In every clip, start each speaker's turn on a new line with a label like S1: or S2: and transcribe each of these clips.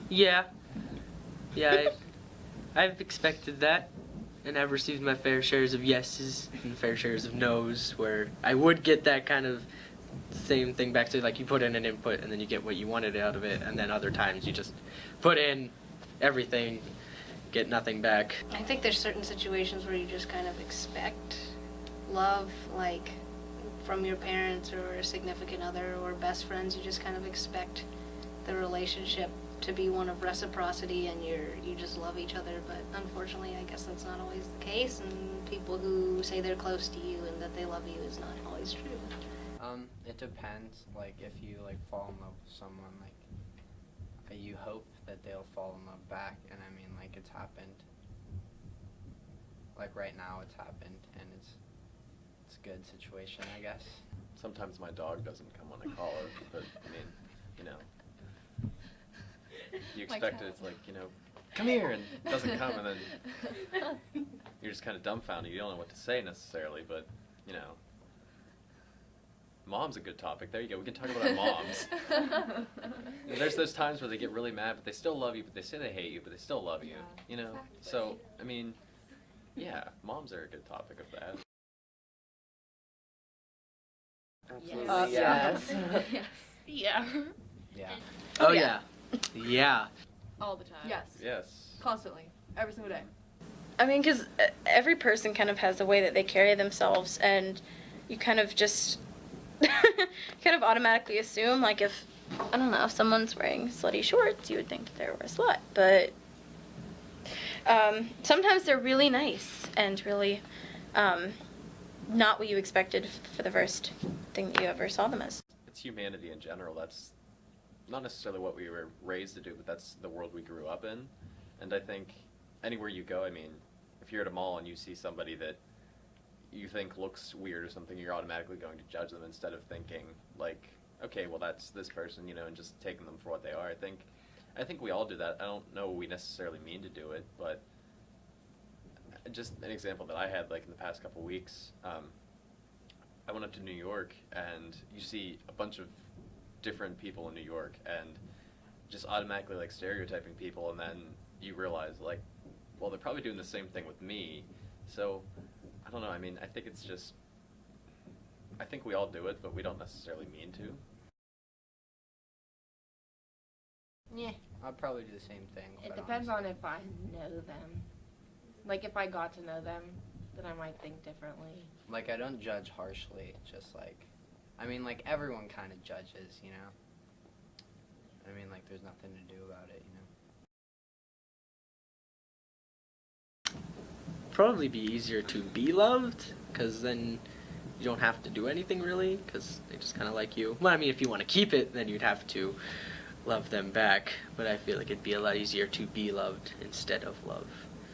S1: Yeah. Yeah, I've expected that, and I've received my fair shares of yeses and fair shares of nos, where I would get that kind of same thing back to, like, you put in an input and then you get what you wanted out of it, and then other times you just put in everything, get nothing back.
S2: I think there's certain situations where you just kind of expect love, like from your parents or a significant other or best friends. You just kind of expect the relationship to be one of reciprocity, and you just love each other. But unfortunately, I guess that's not always the case, and people who say they're close to you and that they love you is not always true.
S3: It depends. Like, if you like fall in love with someone, like you hope that they'll fall in love back, and I mean, like, it's happened. Like right now, it's happened, and it's a good situation, I guess.
S4: Sometimes my dog doesn't come when I call her, but I mean, you know, you expect it. It's like, you know, come here, and it doesn't come, and then you're just kind of dumbfounded. You don't know what to say necessarily, but you know, mom's a good topic. There you go. We can talk about our moms. And there's those times where they get really mad, but they still love you, but they say they hate you, but they still love you.
S5: Yeah,
S4: You know,
S5: exactly.
S4: so I mean, yeah, moms are a good topic of that.
S1: Absolutely.
S5: Yes.
S6: Yes. Yeah.
S3: Yeah.
S1: Oh, yeah. Yeah.
S6: All the time.
S5: Yes.
S4: Yes.
S5: Constantly. Every single day.
S7: I mean, because every person kind of has the way that they carry themselves, and you kind of just kind of automatically assume, like, if, I don't know, if someone's wearing slutty shorts, you would think that they're a slut. But sometimes they're really nice and really not what you expected for the first thing that you ever saw them as.
S4: It's humanity in general. That's not necessarily what we were raised to do, but that's the world we grew up in. And I think anywhere you go, I mean, if you're at a mall and you see somebody that you think looks weird or something, you're automatically going to judge them instead of thinking, like, okay, well, that's this person, you know, and just taking them for what they are. I think we all do that. I don't know we necessarily mean to do it, but just an example that I had, like, in the past couple weeks, I went up to New York, and you see a bunch of different people in New York, and just automatically, like, stereotyping people, and then you realize, like, well, they're probably doing the same thing with me. So I don't know, I mean, I think it's just, I think we all do it, but we don't necessarily mean to.
S3: Yeah, I'd probably do the same thing.
S6: It depends on if I know them. Like, if I got to know them, then I might think differently.
S3: Like, I don't judge harshly, just like, I mean, like, everyone kind of judges, you know? I mean, like, there's nothing to do about it, you know?
S1: Probably be easier to be loved, because then you don't have to do anything really, because they just kind of like you. Well, I mean, if you want to keep it, then you'd have to love them back, but I feel like it'd be a lot easier to be loved instead of love.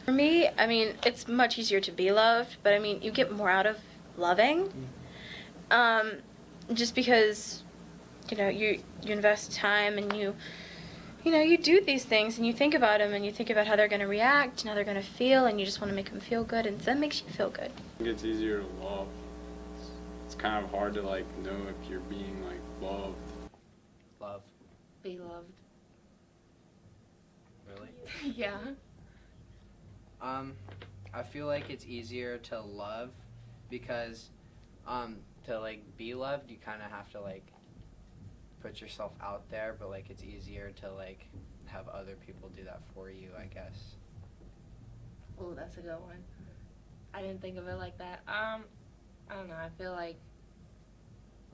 S7: For me, I mean, it's much easier to be loved, but I mean, you get more out of loving. Just because, you know, you invest time, and you know, you do these things, and you think about them, and you think about how they're going to react and how they're going to feel, and you just want to make them feel good, and that makes you feel good.
S8: I think it's easier to love. It's kind of hard to, like, know if you're being, like, loved.
S3: Love.
S6: Be loved.
S3: Really?
S6: Yeah.
S3: I feel like it's easier to love because, to, like, be loved, you kind of have to, like, put yourself out there, but, like, it's easier to, like, have other people do that for you, I guess.
S6: Oh, that's a good one. I didn't think of it like that. I don't know. I feel like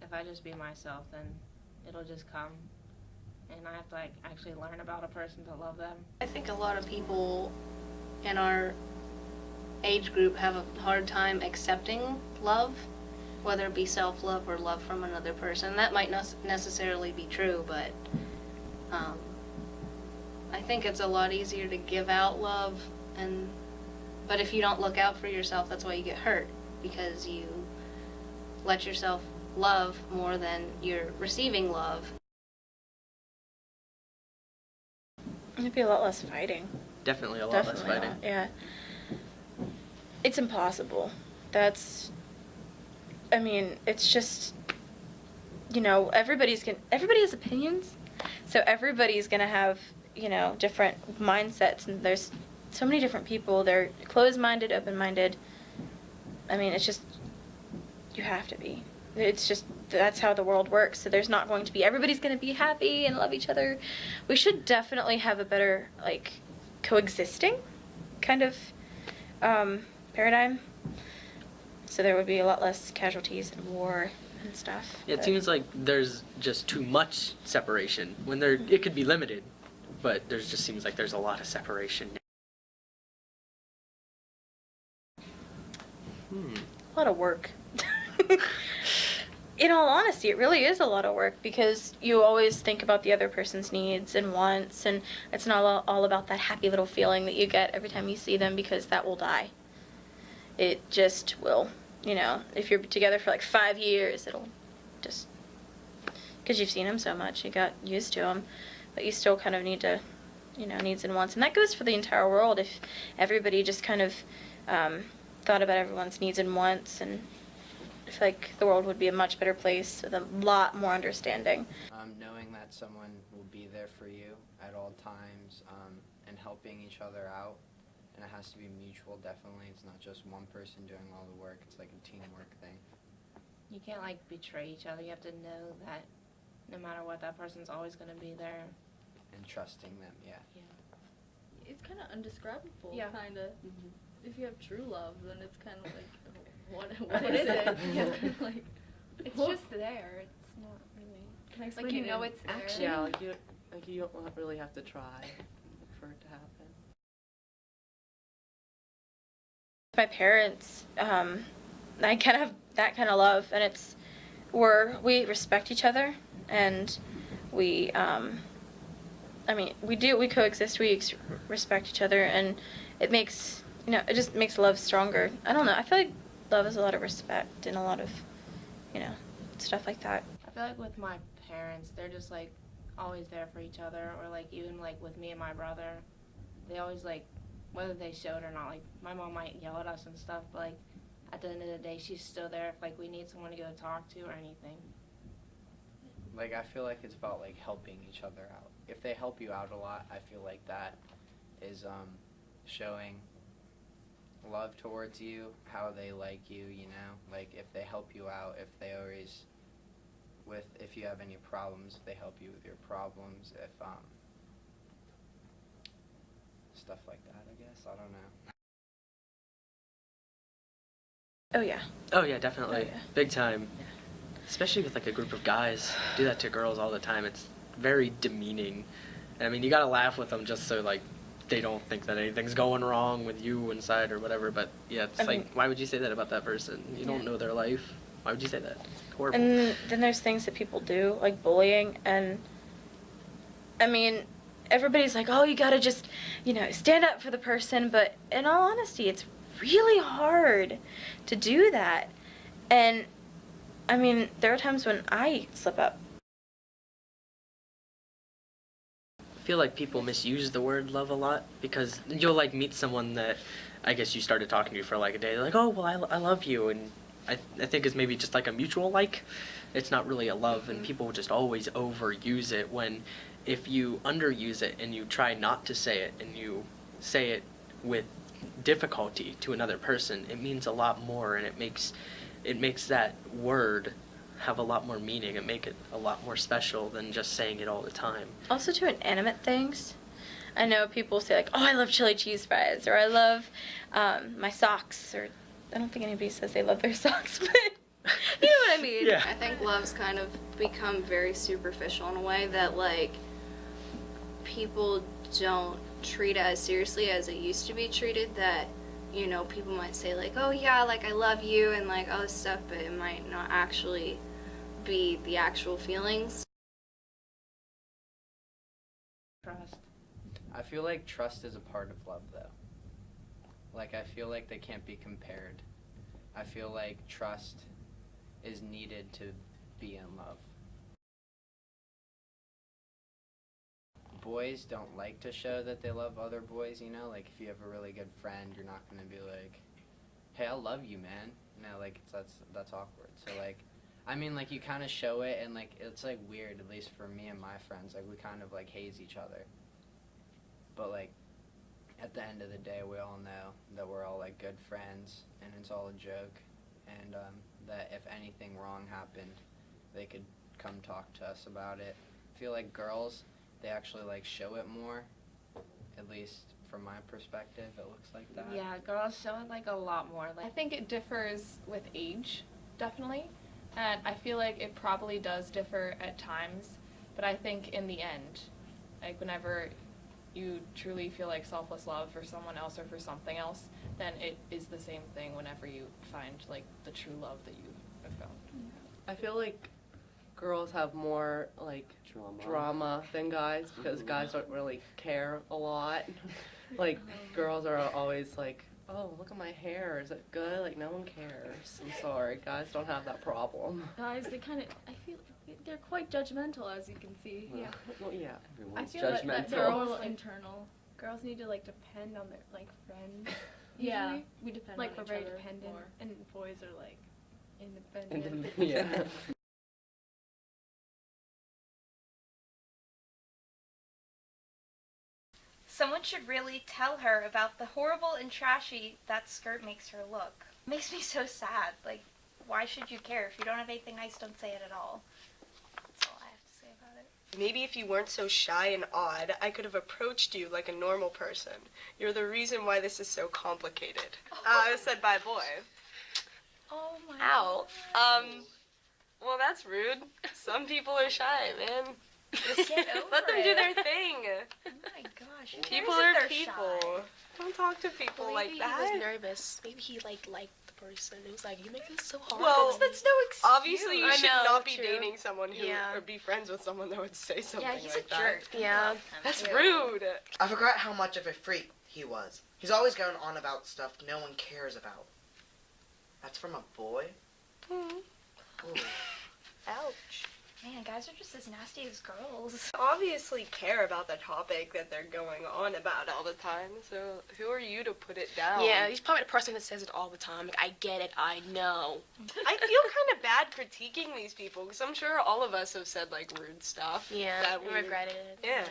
S6: if I just be myself, then it'll just come. And I have to, like, actually learn about a person to love them.
S2: I think a lot of people in our age group have a hard time accepting love, whether it be self-love or love from another person. That might not necessarily be true, but I think it's a lot easier to give out love, but if you don't look out for yourself, that's why you get hurt, because you let yourself love more than you're receiving love.
S7: It'd be a lot less fighting.
S1: Definitely a lot less
S7: Definitely
S1: fighting.
S7: not, yeah. It's impossible. I mean, it's just, you know, everybody has opinions. So everybody's gonna have, you know, different mindsets, and there's so many different people. They're closed-minded, open-minded. I mean, it's just, you have to be. It's just, that's how the world works. So there's not going to be, everybody's going to be happy and love each other. We should definitely have a better, like, coexisting kind of paradigm. So there would be a lot less casualties and war and stuff.
S1: Yeah, it
S7: But-
S1: seems like there's just too much separation when there it could be limited, but there's just seems like there's a lot of separation.
S7: A lot of work. In all honesty, it really is a lot of work because you always think about the other person's needs and wants, and it's not all about that happy little feeling that you get every time you see them, because that will die. It just will. You know, if you're together for like 5 years, it'll just, because you've seen them so much, you got used to them, but you still kind of need to, you know, needs and wants. And that goes for the entire world. If everybody just kind of thought about everyone's needs and wants, and I feel like the world would be a much better place with a lot more understanding.
S3: Knowing that someone will be there for you at all times, and helping each other out, and it has to be mutual, definitely. It's not just one person doing all the work. It's like a teamwork thing.
S6: You can't like betray each other. You have to know that no matter what, that person's always gonna be there.
S3: And trusting them, yeah.
S5: It's kind of undescribable,
S6: Yeah.
S5: kind of. If you have true love, then it's kind of like,
S6: What is it?
S5: Yeah, like,
S6: It's
S5: what-
S6: just there. It's not really.
S5: Can I
S6: Like
S5: explain
S6: you
S5: it
S6: know
S5: in
S6: it's there.
S5: action?
S9: Yeah, like you don't really have to try for it to happen.
S7: My parents, I kind of have that kind of love, and it's we respect each other, and we we coexist, respect each other, and it makes, you know, it just makes love stronger. I don't know, I feel like love is a lot of respect and a lot of, you know, stuff like that.
S6: I feel like with my parents, they're just like always there for each other, or like even like with me and my brother, they always like, whether they show it or not, like my mom might yell at us and stuff, but like at the end of the day, she's still there if like we need someone to go talk to or anything.
S3: Like, I feel like it's about, like, helping each other out. If they help you out a lot, I feel like that is showing love towards you, how they like you, you know? Like, if they help you out, if they always, if you have any problems, they help you with your problems, if, stuff like that, I guess. I don't know.
S7: Oh yeah.
S1: Oh yeah, definitely.
S7: Oh, yeah.
S1: Big time. Especially with like a group of guys. Do that to girls all the time. It's very demeaning. And I mean, you gotta laugh with them just so like they don't think that anything's going wrong with you inside or whatever. But yeah, it's
S7: I
S1: like,
S7: mean-
S1: why would you say that about that person? You don't
S7: Yeah.
S1: know their life. Why would you say that? It's horrible.
S7: And then there's things that people do, like bullying, and I mean, everybody's like, oh, you gotta just, you know, stand up for the person, but in all honesty, it's really hard to do that. And I mean, there are times when I slip up.
S1: I feel like people misuse the word love a lot because you'll like meet someone that I guess you started talking to for like a day. They're like, oh, well, I love you. And I think it's maybe just like a mutual like. It's not really a love, and people just always overuse it when if you underuse it and you try not to say it and you say it with difficulty to another person, it means a lot more, and it makes that word have a lot more meaning and make it a lot more special than just saying it all the time.
S7: Also to inanimate things. I know people say like, oh, I love chili cheese fries, or I love my socks, or I don't think anybody says they love their socks, but you know what I mean.
S1: Yeah.
S2: I think love's kind of become very superficial in a way that, like, people don't treat it as seriously as it used to be treated, that, you know, people might say, like, oh, yeah, like, I love you, and, like, all this stuff, but it might not actually be the actual feelings.
S6: Trust.
S3: I feel like trust is a part of love, though. Like, I feel like they can't be compared. I feel like trust is needed to be in love. Boys don't like to show that they love other boys, you know? Like, if you have a really good friend, you're not going to be like, hey, I love you, man. You know, like, that's awkward. So, like, I mean, like, you kind of show it, and, like, it's, like, weird, at least for me and my friends. Like, we kind of, like, haze each other. But, like, at the end of the day, we all know that we're all, like, good friends, and it's all a joke. And that if anything wrong happened, they could come talk to us about it. I feel like girls, they actually, like, show it more, at least from my perspective, it looks like that.
S6: Yeah, girls show it, like, a lot more.
S5: I
S6: Like,
S5: think it differs with age, definitely. And I feel like it probably does differ at times. But I think in the end, like, whenever you truly feel like selfless love for someone else or for something else, then it is the same thing whenever you find, like, the true love that you have found.
S9: I feel like girls have more, like, drama than guys because guys don't really care a lot. Like, girls are always like, oh, look at my hair. Is it good? Like, no one cares. I'm sorry. Guys don't have that problem.
S5: Guys, they kind of, I feel like they're quite judgmental, as you can see.
S9: Yeah. Well, yeah.
S5: I
S10: Everyone's
S5: feel that they're
S10: judgmental.
S5: all like, internal.
S11: Girls need to like depend on their like friends.
S5: Yeah,
S11: usually.
S5: we depend
S11: Like
S5: on
S11: we're
S5: each
S11: very
S5: other
S11: dependent,
S5: more.
S11: and boys are like
S10: And
S11: independent.
S10: then, yeah.
S7: Someone should really tell her about the horrible and trashy that skirt makes her look. Makes me so sad. Like, why should you care? If you don't have anything nice, don't say it at all. That's all I have to say about it.
S12: Maybe if you weren't so shy and odd, I could have approached you like a normal person. You're the reason why this is so complicated. Said by a boy.
S7: Oh my
S12: Ow.
S7: God.
S12: Well, that's rude. Some people are shy, man.
S7: Just get over
S12: Let them do
S7: it.
S12: their thing.
S7: Oh my gosh. Who cares
S12: People
S7: if
S12: are
S7: they're
S12: people.
S7: shy?
S12: Don't talk to people
S2: Well,
S12: like
S2: maybe
S12: that.
S2: he was nervous. Maybe he liked the person. It was like, you make this so hard.
S12: Well,
S7: That's no excuse.
S12: obviously you
S2: I
S12: should
S2: know,
S12: not be
S2: true.
S12: dating someone who,
S2: Yeah.
S12: or be friends with someone that would say something
S7: Yeah, he's
S12: like
S7: a
S12: that.
S7: jerk.
S2: Yeah.
S12: That's
S2: Yeah.
S12: rude.
S13: I forgot how much of a freak he was. He's always going on about stuff no one cares about. That's from a boy? Ooh.
S12: Ouch.
S7: Man, guys are just as nasty as girls.
S12: Obviously care about the topic that they're going on about all the time, so who are you to put it down?
S2: Yeah, he's probably the person that says it all the time. Like, I get it, I know.
S12: I feel kind of bad critiquing these people, because I'm sure all of us have said, like, rude stuff.
S2: Yeah,
S12: that
S2: I
S12: we
S2: regretted it.
S12: Yeah.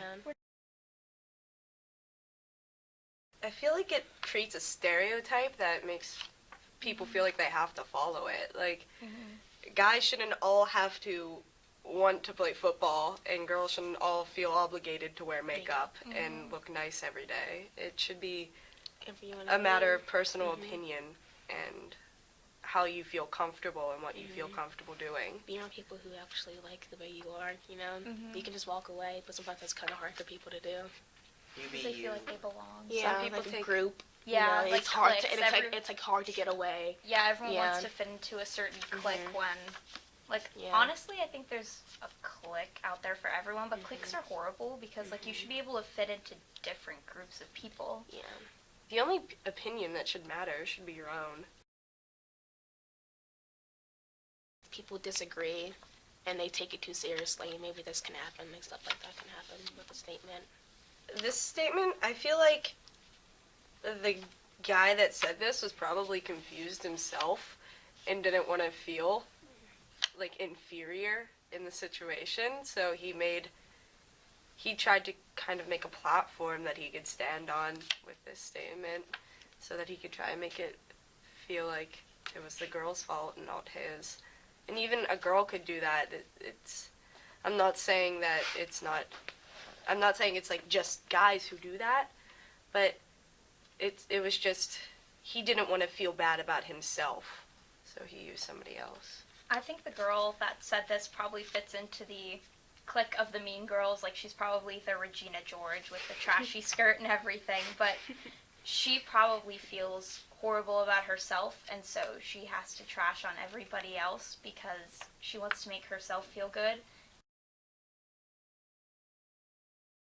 S12: I feel like it creates a stereotype that makes people feel like they have to follow it. Like, guys shouldn't all have to want to play football, and girls shouldn't all feel obligated to wear makeup and look nice every day. It should be a matter of personal opinion and how you feel comfortable and what you feel comfortable doing.
S2: Being around people who actually like the way you are, you know? You can just walk away, but sometimes that's kind of hard for people to do.
S13: You
S7: Because
S13: be
S7: they
S13: you.
S7: feel like they belong.
S2: Yeah,
S12: people
S2: like a
S12: take-
S2: group.
S7: Yeah,
S2: you know,
S7: like
S2: it's hard
S7: cliques.
S2: to, and it's like hard to get away.
S7: Yeah, everyone
S2: Yeah.
S7: wants to fit into a certain clique when, like,
S2: Yeah.
S7: honestly, I think there's a clique out there for everyone, but cliques are horrible because, like, you should be able to fit into different groups of people.
S2: Yeah.
S12: The only opinion that should matter should be your own.
S2: People disagree, and they take it too seriously. Maybe this can happen, and stuff like that can happen with a statement.
S12: This statement, I feel like the guy that said this was probably confused himself and didn't want to feel like inferior in the situation, so he tried to kind of make a platform that he could stand on with this statement so that he could try and make it feel like it was the girl's fault and not his. And even a girl could do that. I'm not saying that I'm not saying it's like just guys who do that, but it was just, he didn't want to feel bad about himself, so he used somebody else.
S7: I think the girl that said this probably fits into the clique of the mean girls. Like, she's probably the Regina George with the trashy skirt and everything, but she probably feels horrible about herself, and so she has to trash on everybody else because she wants to make herself feel good.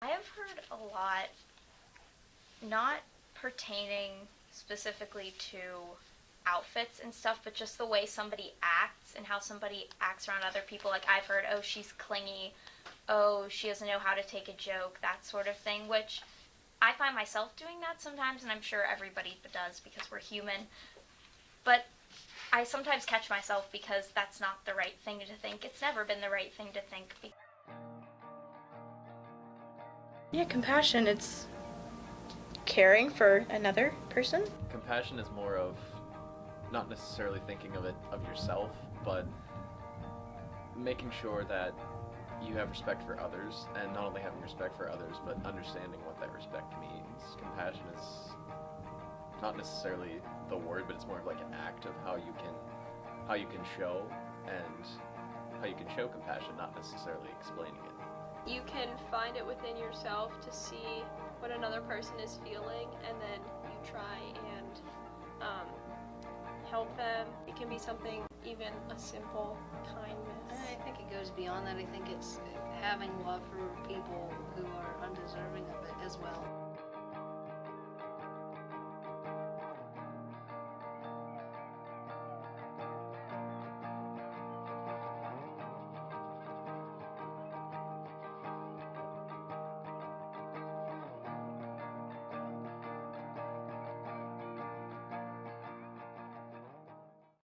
S7: I have heard a lot, not pertaining specifically to outfits and stuff, but just the way somebody acts and how somebody acts around other people. Like, I've heard, oh, she's clingy, oh, she doesn't know how to take a joke, that sort of thing, which I find myself doing that sometimes, and I'm sure everybody does because we're human. But I
S10: I sometimes catch myself because that's not the right thing to think. It's never been the right thing to think.
S7: Yeah, compassion, it's caring for another person.
S4: Compassion is more of not necessarily thinking of it of yourself, but making sure that you have respect for others, and not only having respect for others, but understanding what that respect means. Compassion is not necessarily the word, but it's more of like an act of how you can show compassion, not necessarily explaining it.
S11: You can find it within yourself to see what another person is feeling, and then you try and help them. It can be something, even a simple kindness.
S2: I think it goes beyond that. I think it's having love for people who are undeserving of it as well.